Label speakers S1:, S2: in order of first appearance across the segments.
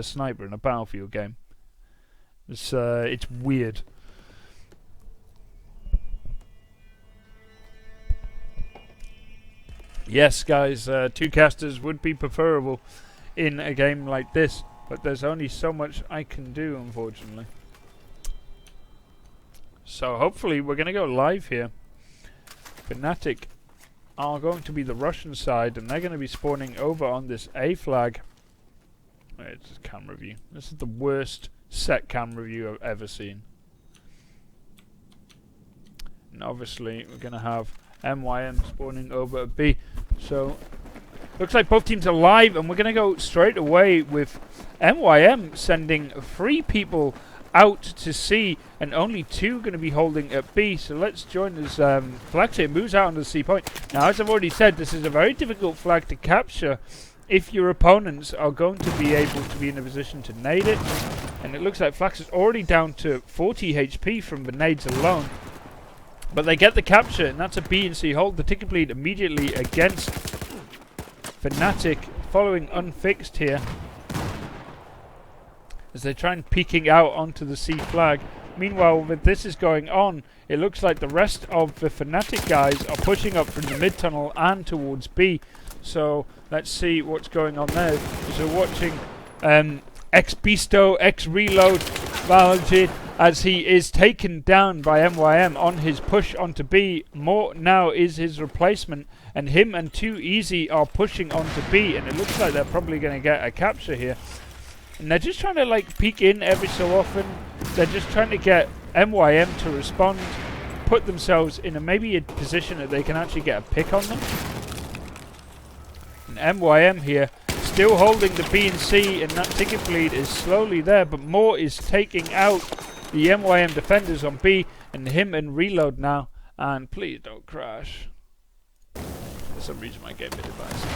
S1: a sniper in a Battlefield game. It's weird. Yes, guys, 2 casters would be preferable in a game like this, but there's only so much I can do, unfortunately. So hopefully we're going to go live here. fnatic are going to be the Russian side, and they're going to be spawning over on this A flag. Wait, it's just camera view. This is the worst set camera view I've ever seen. And obviously we're going to have MYM spawning over at B. So looks like both teams are live, and we're going to go straight away with MYM sending 3 people out to C, and only 2 going to be holding at B. So let's join this flag here. Moves out on the C point. Now, as I've already said, this is a very difficult flag to capture if your opponents are going to be able to be in a position to nade it. And it looks like Flax is already down to 40 HP from the nades alone. But they get the capture, and that's a B and C hold. The ticket bleed immediately against fnatic, following unfixed here, as they try and peeking out onto the C flag. Meanwhile, with this is going on, it looks like the rest of the fnatic guys are pushing up from the mid tunnel and towards B. So let's see what's going on there. So watching X-Bisto, X-Reload, Valgid, as he is taken down by MYM on his push onto B. Mort now is his replacement, and him and 2 Easy are pushing onto B, and it looks like they're probably going to get a capture here. And they're just trying to like peek in every so often. They're just trying to get MYM to respond, put themselves in maybe a position that they can actually get a pick on them. And MYM here still holding the B and C, and that ticket bleed is slowly there, but Mort is taking out the MYM defenders on B, and him and Reload now. And please don't crash. For some reason my game device.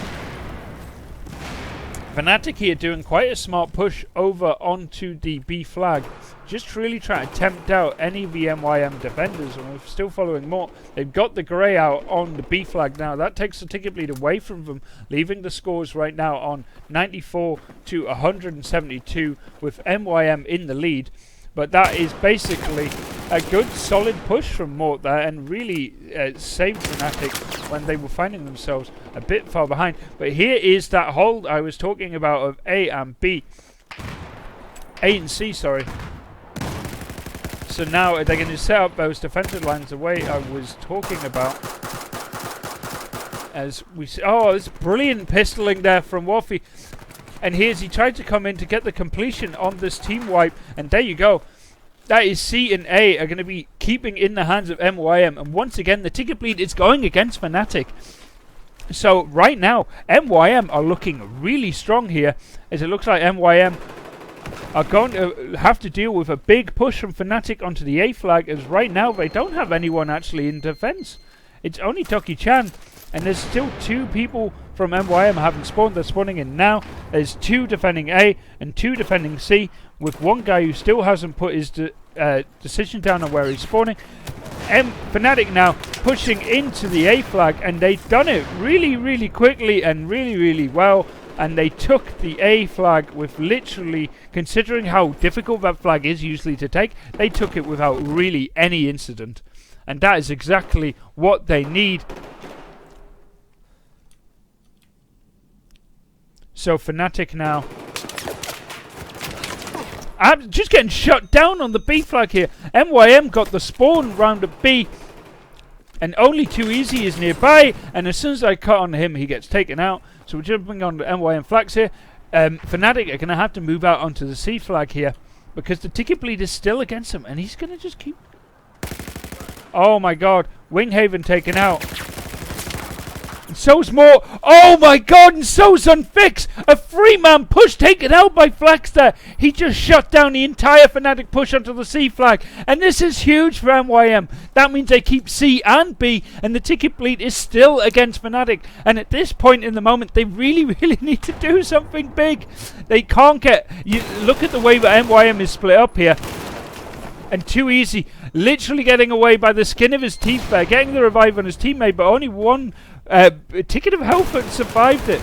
S1: fnatic here doing quite a smart push over onto the B flag. Just really trying to tempt out any of the MYM defenders, and we're still following Mort. They've got the grey out on the B flag now. That takes the ticket bleed away from them, leaving the scores right now on 94 to 172 with MYM in the lead. But that is basically a good solid push from Mort there, and really saved fnatic when they were finding themselves a bit far behind. But here is that hold I was talking about of A and B. A and C, sorry. So now they're going to set up those defensive lines the way I was talking about. As we see, oh, this brilliant pistoling there from Waffy. And here's he tried to come in to get the completion on this team wipe, and there you go. That is C and A are going to be keeping in the hands of MYM, and once again the ticket bleed is going against fnatic. So right now MYM are looking really strong here, as it looks like MYM are going to have to deal with a big push from fnatic onto the A flag, as right now they don't have anyone actually in defense. It's only Toki Chan, and there's still 2 people from MYM haven't spawned. They're spawning in now. There's 2 defending A and 2 defending C, with 1 guy who still hasn't put his decision down on where he's spawning. fnatic now pushing into the A flag, and they've done it really, really quickly and really, really well. And they took the A flag with literally, considering how difficult that flag is usually to take, they took it without really any incident. And that is exactly what they need. So fnatic now, I'm just getting shut down on the B flag here. MYM got the spawn round at B, and only 2 Easy is nearby, and as soon as I cut on him, he gets taken out. So we're jumping on the MYM flags here. fnatic are going to have to move out onto the C flag here, because the ticket bleed is still against him, and he's going to just keep... Oh my god, Winghaven taken out. And so's Mort. Oh my god, and so's Unfix. A 3-man push taken out by Flax there. He just shut down the entire fnatic push onto the C flag. And this is huge for MYM. That means they keep C and B, and the ticket bleed is still against fnatic. And at this point in the moment, they really, really need to do something big. They can't get... You look at the way that MYM is split up here. And 2 Easy literally getting away by the skin of his teeth there, getting the revive on his teammate, but only 1 ticket of health and survived it.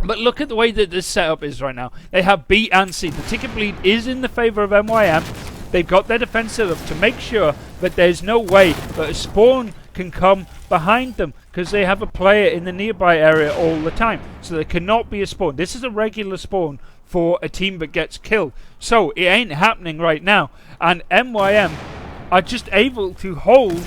S1: But look at the way that this setup is right now. They have B and C. The ticket bleed is in the favor of MYM. They've got their defense set up to make sure that there's no way that a spawn can come behind them, because they have a player in the nearby area all the time. So there cannot be a spawn. This is a regular spawn for a team that gets killed. So it ain't happening right now. And MYM are just able to hold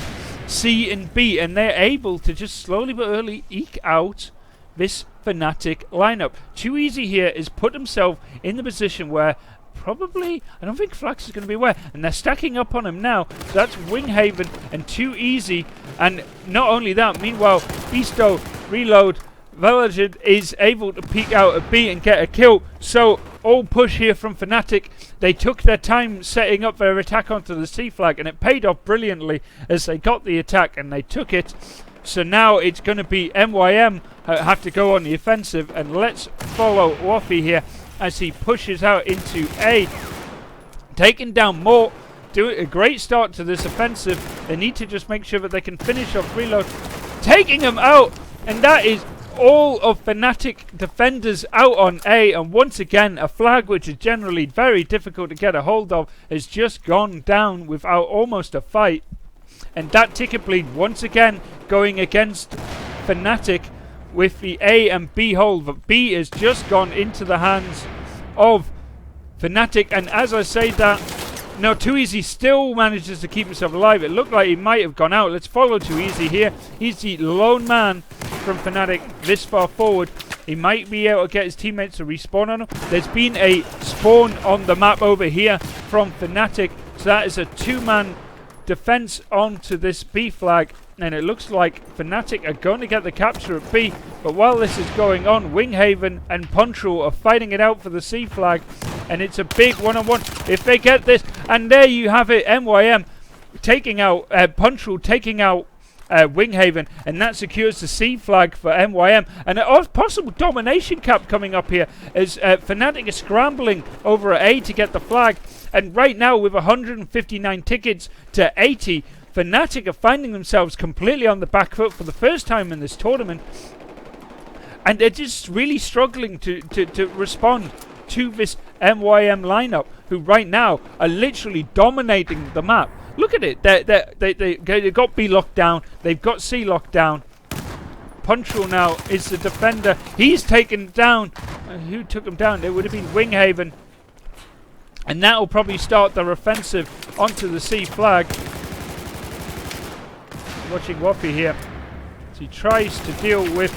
S1: C and B, and they're able to just slowly but early eke out this fnatic lineup. Too Easy here is put himself in the position where probably, I don't think Flax is going to be aware, and they're stacking up on him now. So that's Winghaven and Too Easy, and not only that, meanwhile, Beasto, Reload, Valiant is able to peek out a B and get a kill. So all push here from fnatic. They took their time setting up their attack onto the C flag, and it paid off brilliantly as they got the attack and they took it. So now it's going to be MYM have to go on the offensive, and let's follow Waffy here as he pushes out into A, taking down Mort. Doing a great start to this offensive. They need to just make sure that they can finish off Reload, taking him out, and that is all of fnatic defenders out on A. And once again, a flag which is generally very difficult to get a hold of has just gone down without almost a fight. And that ticket bleed once again going against fnatic with the A and B hold. But B has just gone into the hands of fnatic. And as I say that, no, Too Easy still manages to keep himself alive. It looked like he might have gone out. Let's follow Too Easy here. He's the lone man from fnatic this far forward. He might be able to get his teammates to respawn on him. There's been a spawn on the map over here from fnatic. So that is a two-man defense onto this B flag, and it looks like fnatic are going to get the capture at B. But while this is going on, Winghaven and Puntrul are fighting it out for the C flag, and it's a big one-on-one if they get this. And there you have it, MYM taking out Puntrul, taking out Winghaven, and that secures the C flag for MYM. And a possible domination cap coming up here as fnatic is scrambling over at A to get the flag. And right now, with 159 tickets to 80, fnatic are finding themselves completely on the back foot for the first time in this tournament. And they're just really struggling to respond to this MYM lineup, who right now are literally dominating the map. Look at it. They've got B locked down. They've got C locked down. Puntrul now is the defender. He's taken down. Who took him down? It would have been Winghaven. And that will probably start their offensive onto the C flag. Watching Waffy here. So he tries to deal with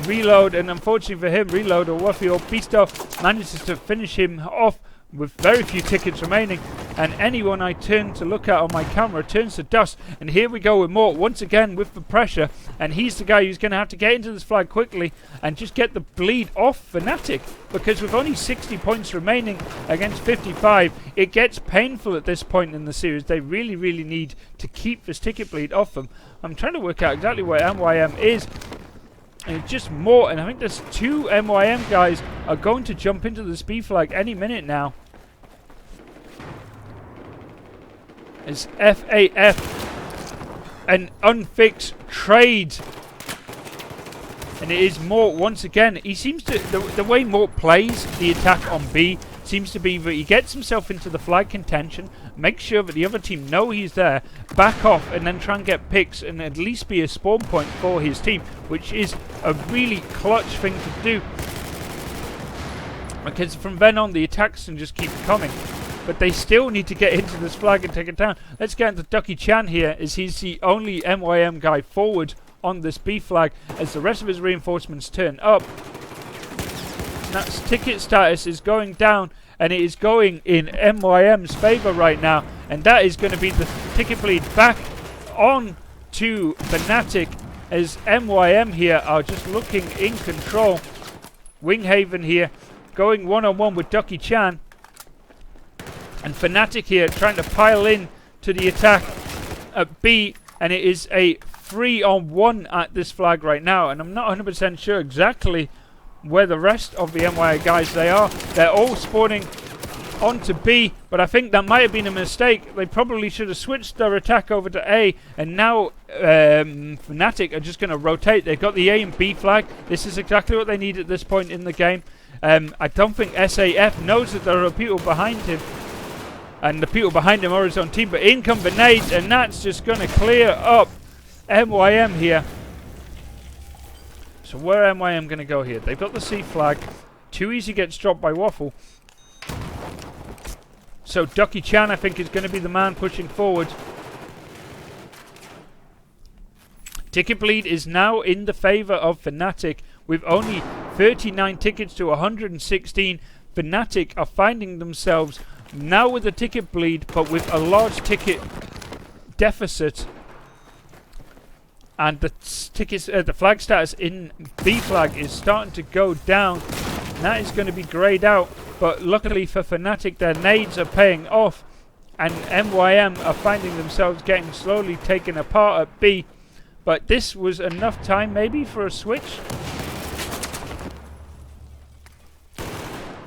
S1: Reload, and unfortunately for him, Reload or Waffy or Beasto manages to finish him off with very few tickets remaining. And anyone I turn to look at on my camera turns to dust. And here we go with Mort once again with the pressure. And he's the guy who's going to have to get into this flag quickly and just get the bleed off fnatic. Because with only 60 points remaining against 55, it gets painful at this point in the series. They really, really need to keep this ticket bleed off them. I'm trying to work out exactly where MYM is. And it's just Mort. And I think there's two MYM guys are going to jump into this B flag any minute now. As FAF, an unfixed trade, and it is Mort once again. He seems to, the way Mort plays the attack on B seems to be that he gets himself into the flag contention, makes sure that the other team know he's there, back off, and then try and get picks and at least be a spawn point for his team, which is a really clutch thing to do, because from then on the attacks can just keep coming. But they still need to get into this flag and take it down. Let's get into Ducky Chan here, as he's the only MYM guy forward on this B flag, as the rest of his reinforcements turn up. That's ticket status is going down, and it is going in MYM's favour right now. And that is going to be the ticket bleed back on to fnatic, as MYM here are just looking in control. Winghaven here going one-on-one with Ducky Chan. And fnatic here trying to pile in to the attack at B, and it is a 3-on-1 at this flag right now. And I'm not 100% sure exactly where the rest of the MYM guys they are. They're all spawning onto B, but I think that might have been a mistake. They probably should have switched their attack over to A, and now fnatic are just going to rotate. They've got the A and B flag. This is exactly what they need at this point in the game. I don't think SAF knows that there are people behind him, and the people behind him are his own team, but in come the nades, and that's just going to clear up MYM here. So where am MYM going to go here? They've got the C flag. Too easy gets dropped by Waffle. So Ducky Chan, I think, is going to be the man pushing forward. Ticket bleed is now in the favour of fnatic with only 39 tickets to 116. fnatic are finding themselves now with a ticket bleed, but with a large ticket deficit. And the tickets, the flag status in B flag is starting to go down. And that is going to be greyed out. But luckily for fnatic, their nades are paying off. And MYM are finding themselves getting slowly taken apart at B. But this was enough time maybe for a switch.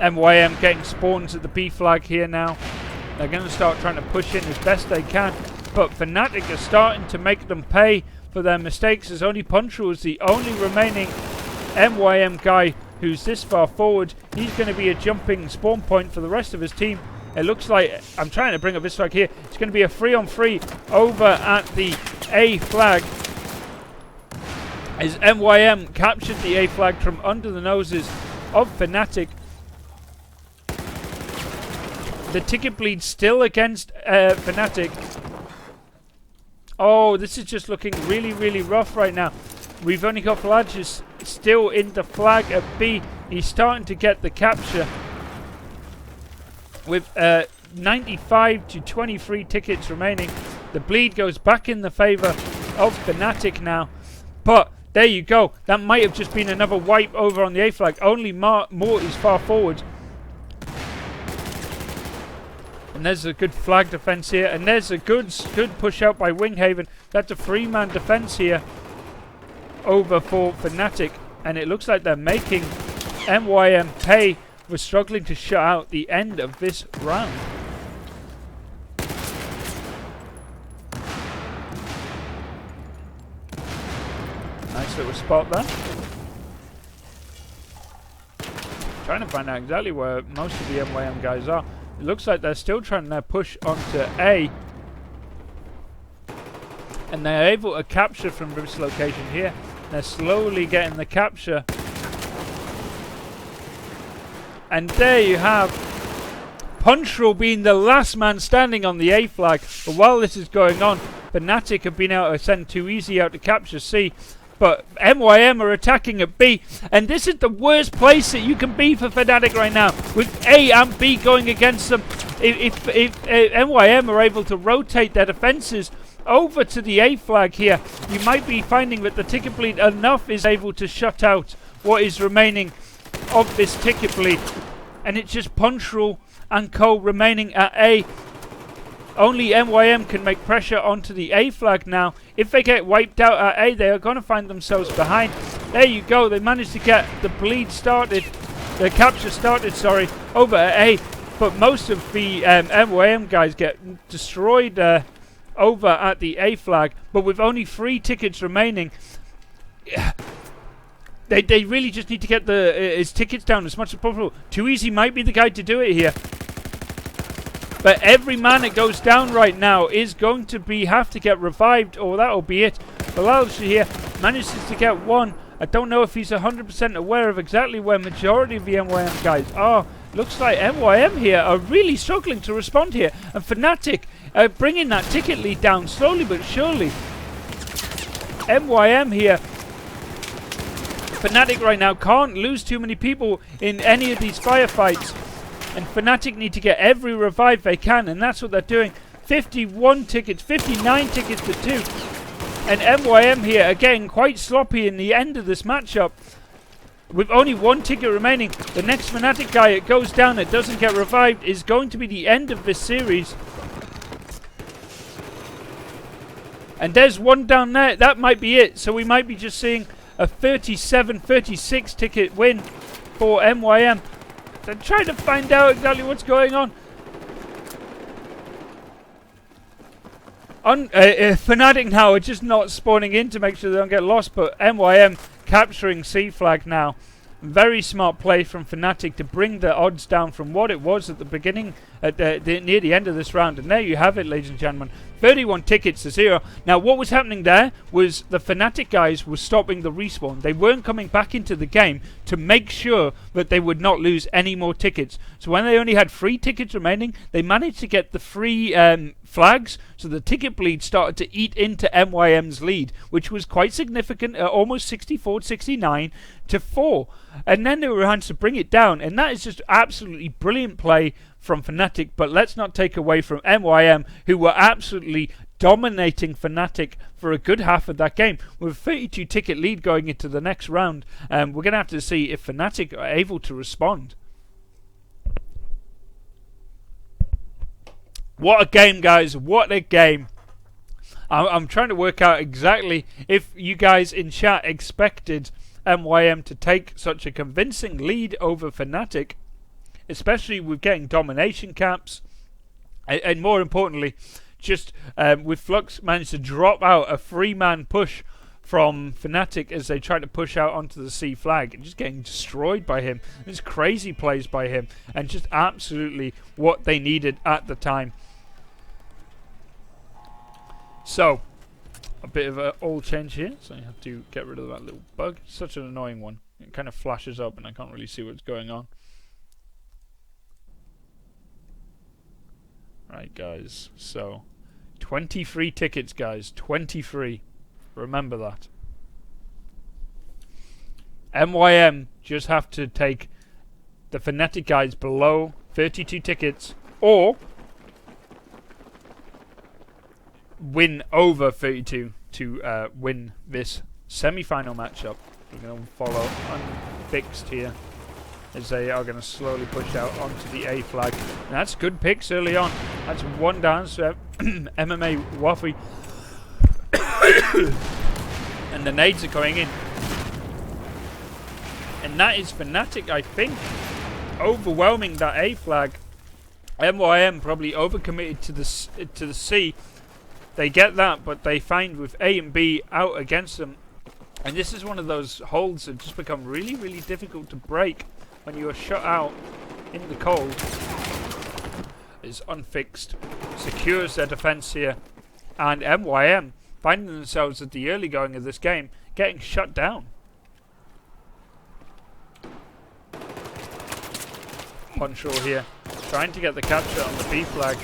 S1: MYM getting spawns at the B flag here now. They're going to start trying to push in as best they can. But fnatic are starting to make them pay for their mistakes, as only Punchal is the only remaining MYM guy who's this far forward. He's going to be a jumping spawn point for the rest of his team. It looks like, I'm trying to bring up this flag here, it's going to be a 3-on-3 over at the A flag, as MYM captured the A flag from under the noses of fnatic. The ticket bleed still against fnatic. Oh, this is just looking really, really rough right now. We've only got Flages still in the flag at B. He's starting to get the capture with 95 to 23 tickets remaining. The bleed goes back in the favour of fnatic now. But there you go. That might have just been another wipe over on the A flag. Only Mort is far forward. And there's a good flag defense here. And there's a good push out by Winghaven. That's a 3-man defense here over for fnatic. And it looks like they're making MYM pay for struggling to shut out the end of this round. Nice little spot there. Trying to find out exactly where most of the MYM guys are. It looks like they're still trying to push onto A. And they're able to capture from this location here. They're slowly getting the capture. And there you have Punchal being the last man standing on the A flag. But while this is going on, fnatic have been able to send Too Easy out to capture C. But MYM are attacking at B, and this is the worst place that you can be for fnatic right now, with A and B going against them. If MYM are able to rotate their defences over to the A flag here, you might be finding that the ticket bleed enough is able to shut out what is remaining of this ticket bleed. And it's just Punchal and co remaining at A. Only MYM can make pressure onto the A flag now. If they get wiped out at A, they are going to find themselves behind. There you go. They managed to get the bleed started, the capture started, sorry, over at A. But most of the MYM guys get destroyed over at the A flag. But with only 3 tickets remaining, they really just need to get his tickets down as much as possible. Too Easy might be the guy to do it here. But every man that goes down right now is going to have to get revived, or that'll be it. Bilal here manages to get one. I don't know if he's 100% aware of exactly where majority of the MYM guys are. Looks like MYM here are really struggling to respond here. And fnatic bringing that ticket lead down slowly but surely. MYM here. fnatic right now can't lose too many people in any of these firefights. And fnatic need to get every revive they can, and that's what they're doing. 51 tickets, 59 tickets to 2. And MYM here are getting quite sloppy in the end of this matchup. With only 1 ticket remaining, the next fnatic guy that goes down that doesn't get revived is going to be the end of this series. And there's one down there. That might be it. So we might be just seeing a 37-36 ticket win for MYM. I'm trying to find out exactly what's going on. Fnatic now are just not spawning in to make sure they don't get lost, but MYM capturing C flag now. Very smart play from Fnatic to bring the odds down from what it was at the beginning, at near the end of this round. And there you have it, ladies and gentlemen. 31 tickets to 0. Now, what was happening there was the Fnatic guys were stopping the respawn. They weren't coming back into the game to make sure that they would not lose any more tickets. So when they only had 3 tickets remaining, they managed to get the free flags. So the ticket bleed started to eat into MYM's lead, which was quite significant, almost 64-69 to 4. And then they were able to bring it down. And that is just absolutely brilliant play from Fnatic, but let's not take away from MYM, who were absolutely dominating Fnatic for a good half of that game, with a 32 ticket lead going into the next round. We're going to have to see if Fnatic are able to respond. What a game, guys, what a game. I'm trying to work out exactly if you guys in chat expected MYM to take such a convincing lead over Fnatic, especially with getting domination caps, and more importantly, just with Flux managed to drop out a 3-man push from Fnatic as they try to push out onto the C flag, and just getting destroyed by him. It's crazy plays by him, and just absolutely what they needed at the time. So, a bit of an all change here, so you have to get rid of that little bug. Such an annoying one. It kind of flashes up and I can't really see what's going on. Right, guys, so 23 tickets, guys, 23. Remember that. MYM just have to take the Fnatic guys below 32 tickets, or win over 32 to win this semi-final matchup. We're going to follow unfixed here, as they are going to slowly push out onto the A flag. And that's good picks early on. That's one down, so MMA Waffy. And the nades are going in. And that is Fnatic, I think, overwhelming that A flag. MYM probably overcommitted to the C. They get that, but they find with A and B out against them. And this is one of those holds that just become really, really difficult to break when you are shut out in the cold. Is unfixed, secures their defense here, and MYM finding themselves at the early going of this game getting shut down. Punchroll here, trying to get the capture on the B flag,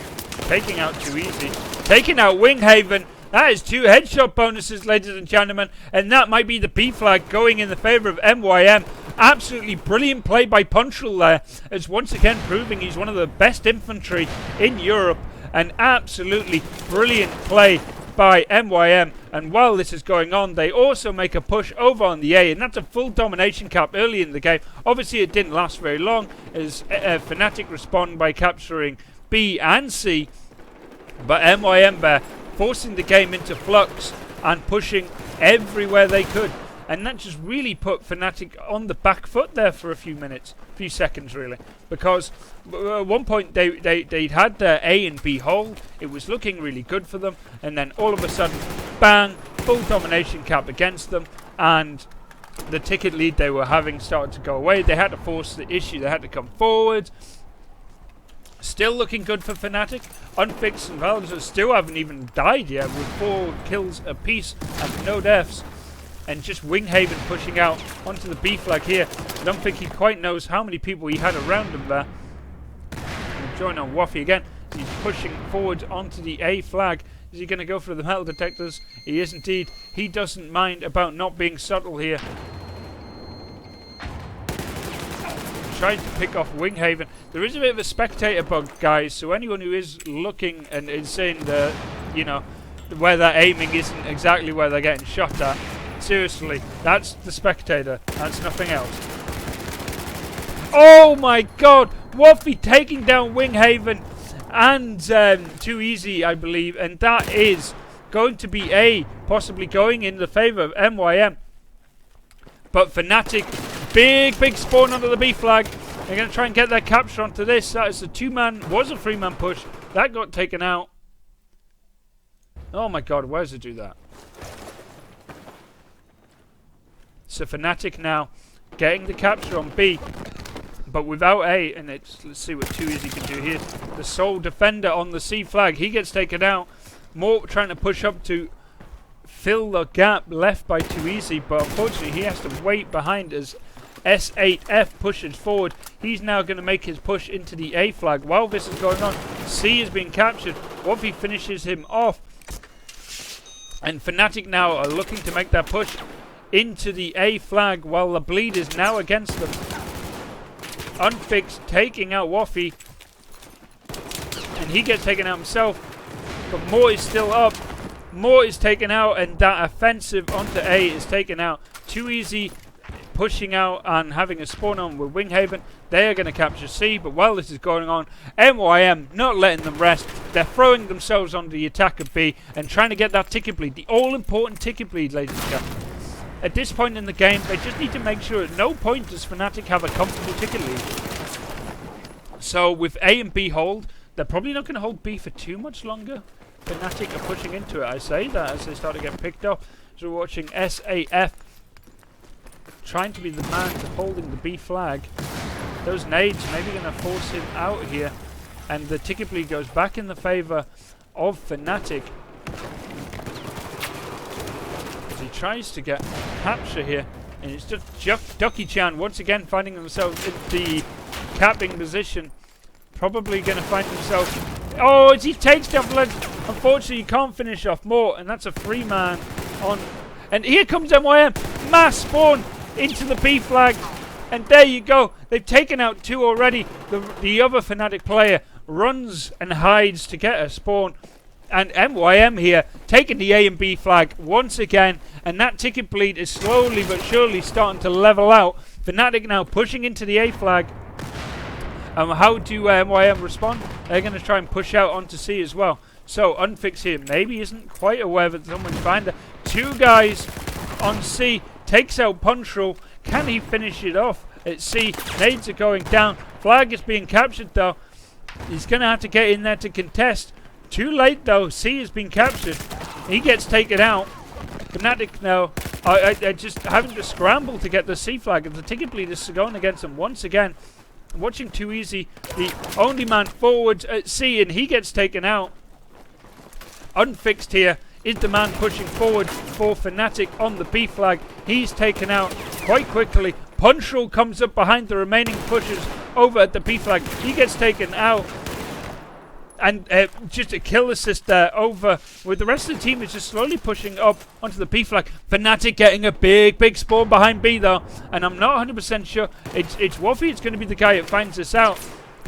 S1: taking out too easy, taking out Winghaven. That is 2 headshot bonuses, ladies and gentlemen, and that might be the B flag going in the favour of MYM. Absolutely brilliant play by Punchroll there, as once again proving he's one of the best infantry in Europe. An absolutely brilliant play by MYM. And while this is going on, they also make a push over on the A, and that's a full domination cap early in the game. Obviously it didn't last very long, as Fnatic respond by capturing B and C, but MYM there forcing the game into flux and pushing everywhere they could. And that just really put Fnatic on the back foot there for a few seconds really. Because at one point they'd had their A and B hold. It was looking really good for them. And then all of a sudden, bang, full domination cap against them. And the ticket lead they were having started to go away. They had to force the issue. They had to come forward. Still looking good for Fnatic. Unfixed and Valves still haven't even died yet, with 4 kills apiece and no deaths. And just Winghaven pushing out onto the B flag here. I don't think he quite knows how many people he had around him there. Join on Waffy again. He's pushing forward onto the A flag. Is he going to go for the metal detectors? He is indeed. He doesn't mind about not being subtle here. Trying to pick off Winghaven. There is a bit of a spectator bug, guys, so anyone who is looking and is saying that, you know, where they're aiming isn't exactly where they're getting shot at, seriously, that's the spectator. That's nothing else. Oh my god! Waffy taking down Winghaven and Too Easy, I believe, and that is going to be A, possibly going in the favour of MYM. But Fnatic, big spawn under the B flag. They're going to try and get their capture onto this. That is a 2-man, was a 3-man push. That got taken out. Oh my god, where does it do that? So fnatic now getting the capture on B, but without A, and let's see what Too Easy can do here. The sole defender on the C flag, he gets taken out. More trying to push up to fill the gap left by Too Easy, but unfortunately he has to wait behind as S8F pushes forward. He's now going to make his push into the A flag. While this is going on, C is being captured. Waffy finishes him off, and fnatic now are looking to make that push into the A flag while the bleed is now against them. Unfixed taking out Waffy, and he gets taken out himself, but More is still up. More is taken out, and that offensive onto A is taken out. Too Easy pushing out and having a spawn on with Winghaven. They are going to capture C, but while this is going on, MYM not letting them rest. They're throwing themselves on the attack of B and trying to get that ticket bleed, the all-important ticket bleed, ladies and gentlemen. At this point in the game, they just need to make sure at no point does fnatic have a comfortable ticket lead. So with A and B hold, they're probably not going to hold B for too much longer. fnatic are pushing into it. I say that as they start to get picked up. So we're watching SAF trying to be the man holding the B flag. Those nades maybe going to force him out here, and the ticket bleed goes back in the favor of fnatic. He tries to get capture here, and it's just Ducky-chan once again finding themselves in the capping position. Probably going to find himself... Oh, as he takes down Blood. Unfortunately, he can't finish off More, and that's a 3-man on... And here comes MYM. Mass spawn into the B flag. And there you go. They've taken out 2 already. The other fnatic player runs and hides to get a spawn. And MYM here taking the A and B flag once again, and that ticket bleed is slowly but surely starting to level out. fnatic now pushing into the A flag. How do MYM respond? They're going to try and push out onto C as well. So Unfix here maybe isn't quite aware that someone's behind her. 2 guys on C, takes out Punchroll. Can he finish it off at C? Nades are going down. Flag is being captured though. He's going to have to get in there to contest. Too late though, C has been captured. He gets taken out. fnatic now are just having to scramble to get the C flag, and the ticket bleed is going against them once again. Watching Too Easy, the only man forward at C, and he gets taken out. Unfixed here is the man pushing forward for fnatic on the B flag. He's taken out quite quickly. Punchroll comes up behind the remaining pushers over at the B flag. He gets taken out. And just a kill assist there over with the rest of the team is just slowly pushing up onto the B flag. fnatic getting a big spawn behind B though. And I'm not 100% sure. It's Waffy. It's going to be the guy that finds this out.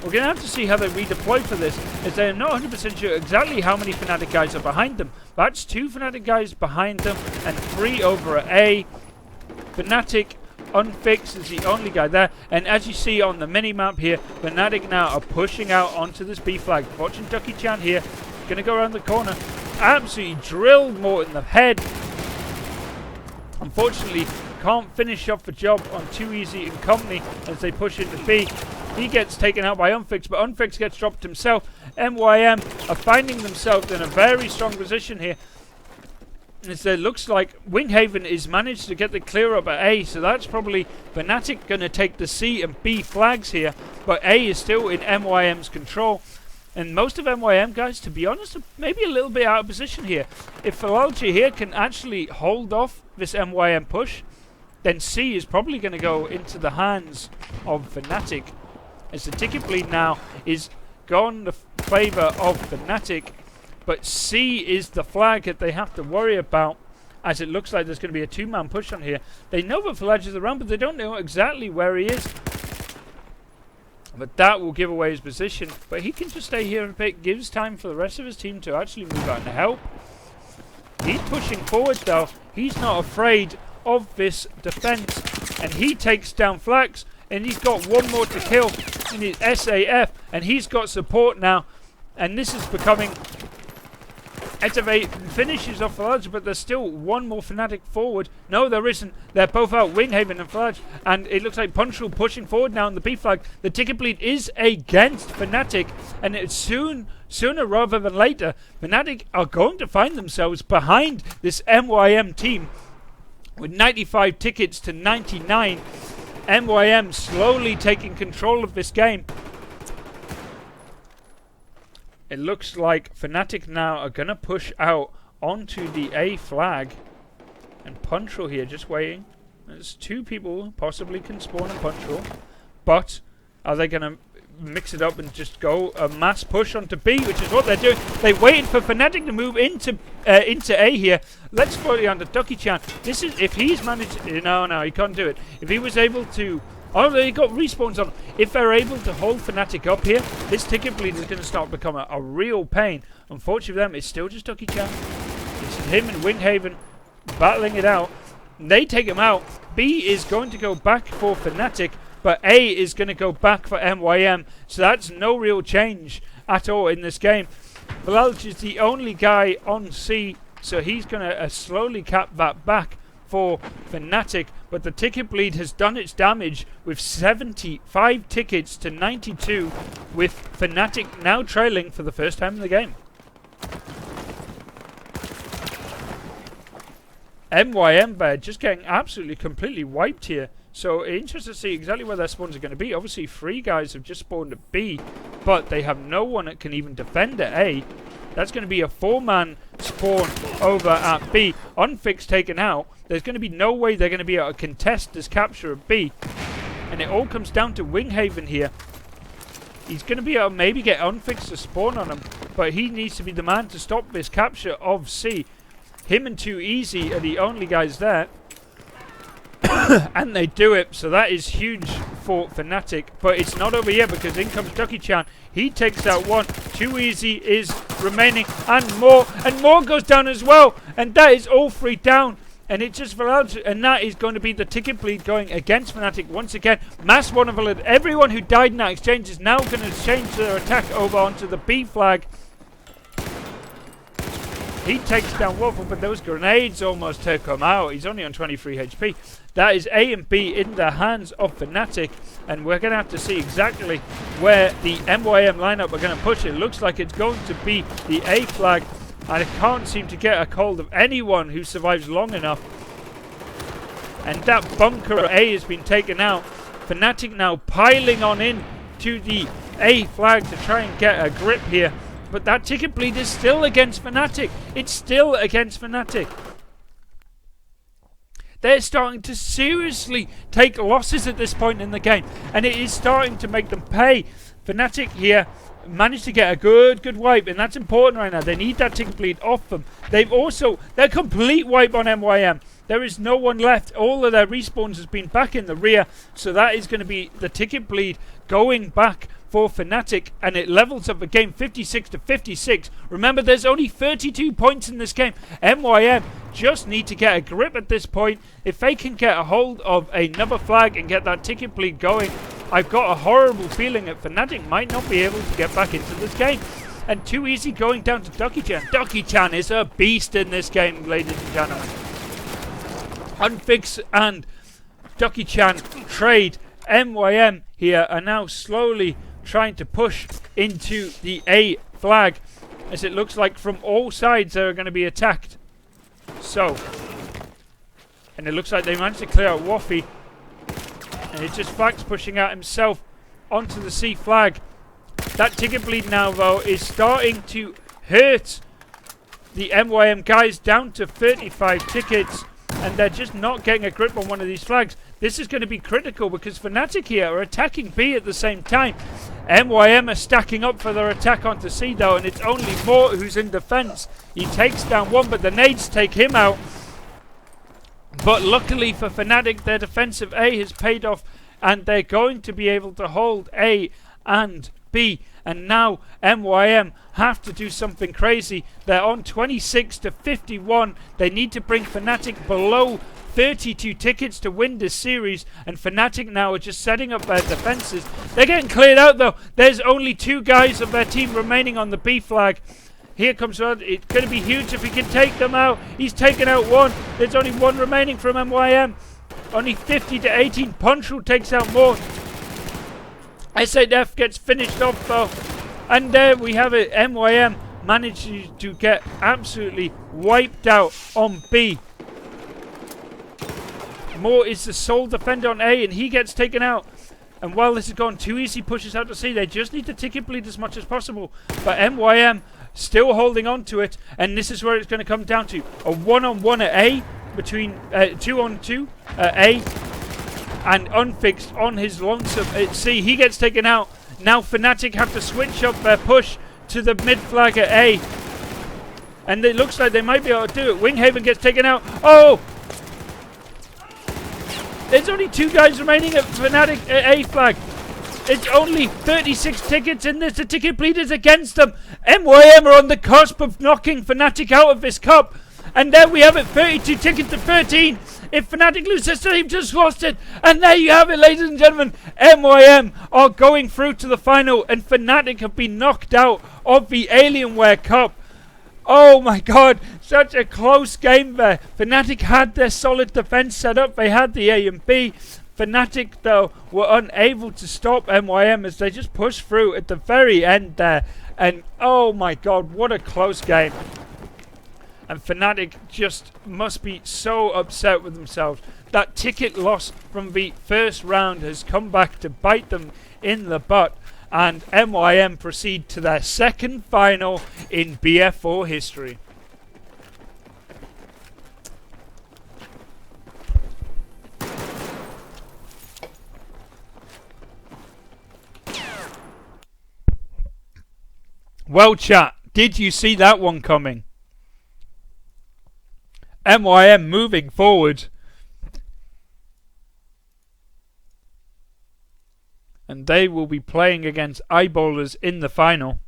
S1: We're going to have to see how they redeploy for this, as they're not 100% sure exactly how many fnatic guys are behind them. That's 2 fnatic guys behind them and 3 over at A. fnatic Unfixed is the only guy there, and as you see on the mini-map here, fnatic now are pushing out onto this B flag. Watching Ducky-chan here, gonna go around the corner, absolutely drilled More in the head. Unfortunately, can't finish off the job on Too Easy and company as they push into B. He gets taken out by Unfixed, but Unfixed gets dropped himself. MYM are finding themselves in a very strong position here. As it looks like Winghaven is managed to get the clear up at A, so that's probably fnatic going to take the C and B flags here, but A is still in MYM's control. And most of MYM guys, to be honest, are maybe a little bit out of position here. If Falalja here can actually hold off this MYM push, then C is probably going to go into the hands of fnatic, as the ticket bleed now is gone in the favour of fnatic. But C is the flag that they have to worry about, as it looks like there's going to be a 2-man push on here. They know that Falalja is around, but they don't know exactly where he is. But that will give away his position. But he can just stay here and pick. Gives time for the rest of his team to actually move out and help. He's pushing forward though. He's not afraid of this defense. And he takes down Flax. And he's got 1 more to kill in his SAF. And he's got support now. And this is becoming Etave finishes off Falaj, but there's still one more Fnatic forward. No, there isn't. They're both out, Winghaven and Falaj, and it looks like Punchal pushing forward now on the B flag. The ticket bleed is against Fnatic, and it's sooner rather than later, Fnatic are going to find themselves behind this MYM team with 95 tickets to 99. MYM slowly taking control of this game. It looks like Fnatic now are going to push out onto the A flag. And Punchal here just waiting. There's two people possibly can spawn a Punchal. But are they going to mix it up and just go a mass push onto B, which is what they're doing. They waited for Fnatic to move into A here. Let's throw it onto Ducky-chan. This is, if he's managed, no, he can't do it. If he was able to, oh, they got respawns on. If they're able to hold Fnatic up here, this ticket bleed is going to start becoming a real pain. Unfortunately for them, it's still just Ducky-chan. It's him and Winghaven battling it out. They take him out. B is going to go back for Fnatic, but A is going to go back for MYM. So that's no real change at all in this game. Valalj is the only guy on C, so he's going to slowly cap that back for Fnatic. But the ticket bleed has done its damage with 75 tickets to 92, with Fnatic now trailing for the first time in the game. MYM there just getting absolutely completely wiped here. So interesting to see exactly where their spawns are going to be. Obviously 3 guys have just spawned at B, but they have no one that can even defend at A. That's going to be a 4-man spawn over at B. Unfix taken out. There's going to be no way they're going to be able to contest this capture of B. And it all comes down to Winghaven here. He's going to be able to maybe get Unfix to spawn on him, but he needs to be the man to stop this capture of C. Him and Too Easy are the only guys there. And they do it, so that is huge for Fnatic. But it's not over yet, because in comes Ducky-chan. He takes out one. Too Easy is remaining, and more goes down as well. And that is all 3 down. And it just allows, and that is going to be the ticket bleed going against Fnatic once again. Mass one of everyone who died in that exchange is now going to change their attack over onto the B flag. He takes down Waffle, but those grenades almost took him out. He's only on 23 HP. That is A and B in the hands of Fnatic, and we're going to have to see exactly where the MYM lineup are going to push it. Looks like it's going to be the A flag, and it can't seem to get a hold of anyone who survives long enough. And that bunker at A has been taken out. Fnatic now piling on in to the A flag to try and get a grip here. But that ticket bleed is still against Fnatic. It's still against Fnatic. They're starting to seriously take losses at this point in the game, and it is starting to make them pay. Fnatic here managed to get a good wipe, and that's important right now. They need that ticket bleed off them. They're complete wipe on MYM. There is no one left. All of their respawns has been back in the rear, so that is going to be the ticket bleed going back for Fnatic, and it levels up the game 56 to 56. Remember, there's only 32 points in this game. MYM just need to get a grip at this point. If they can get a hold of another flag and get that ticket bleed going, I've got a horrible feeling that Fnatic might not be able to get back into this game. And Too Easy going down to Ducky-chan. Ducky-chan is a beast in this game, ladies and gentlemen. Unfix and Ducky-chan trade. MYM here are now slowly trying to push into the A flag, as it looks like from all sides they're going to be attacked. So, and it looks like they managed to clear out Waffy, and it's just Fax pushing out himself onto the C flag. That ticket bleed now, though, is starting to hurt the MYM guys, down to 35 tickets, and they're just not getting a grip on one of these flags. This is going to be critical, because Fnatic here are attacking B at the same time. MYM are stacking up for their attack onto C, though, and it's only Mort who's in defense. He takes down one, but the nades take him out. But luckily for Fnatic, their defensive A has paid off, and they're going to be able to hold A and B. And now MYM have to do something crazy. They're on 26 to 51. They need to bring Fnatic below 32 tickets to win this series, and Fnatic now are just setting up their defenses. They're getting cleared out, though. There's only 2 guys of their team remaining on the B flag. Here comes one. It's going to be huge if he can take them out. He's taken out one. There's only one remaining from MYM. Only 50 to 18. Ponchul takes out more. SNF gets finished off though. And there we have it. MYM manages to get absolutely wiped out on B. Moore is the sole defender on A, and he gets taken out. And while this has gone too easy, pushes out to C. They just need to ticket bleed as much as possible. But MYM still holding on to it, and this is where it's going to come down to a 1-on-1 at A between 2-on-2 at A, and Unfixed on his lonesome at C. He gets taken out. Now fnatic have to switch up their push to the mid flag at A, and it looks like they might be able to do it. Winghaven gets taken out. Oh! There's only 2 guys remaining at fnatic at A flag. It's only 36 tickets in this. The ticket bleed is against them. MYM are on the cusp of knocking fnatic out of this cup. And there we have it, 32 tickets to 13. If fnatic lose this, they've just lost it. And there you have it, ladies and gentlemen. MYM are going through to the final, and fnatic have been knocked out of the Alienware Cup. Oh my god, such a close game there. fnatic had their solid defense set up. They had the A and B. fnatic, though, were unable to stop MYM as they just pushed through at the very end there. And oh my god, what a close game. And fnatic just must be so upset with themselves. That ticket loss from the first round has come back to bite them in the butt. And MYM proceed to their second final in BF4 history. Well, chat, did you see that one coming? MYM moving forward. And they will be playing against Eyeballers in the final.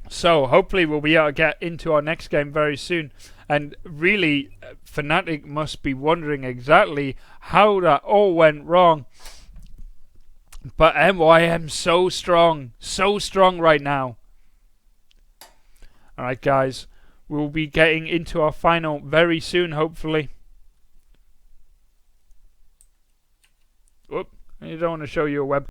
S1: So hopefully we'll be able to get into our next game very soon. And really, fnatic must be wondering exactly how that all went wrong. But MYM so strong right now. Alright guys, we'll be getting into our final very soon, hopefully. Whoop, I don't want to show you a web.